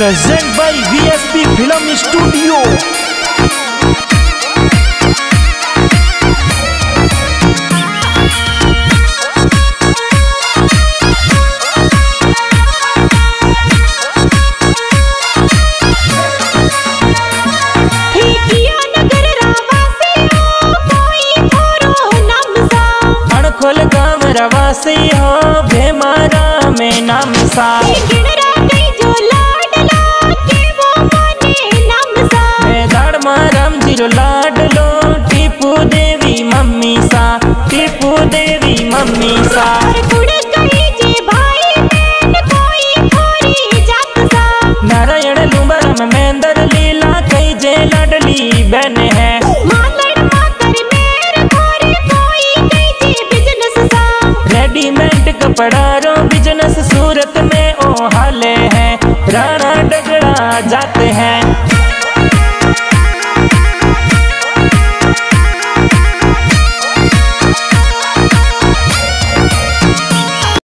Present by VSP film studio. रवासी हो भेमारा में नाम सा दाड़ मारम जीरो लाडलो टीपू देवी मम्मी सा टीपू देवी मम्मी सा नारायण लुमरम मेंदर लीला कई जे लाडली बहन है। रेडीमेड कपड़ा रो बिजनेस सूरत में ओ हाले है राणा डगड़ा जात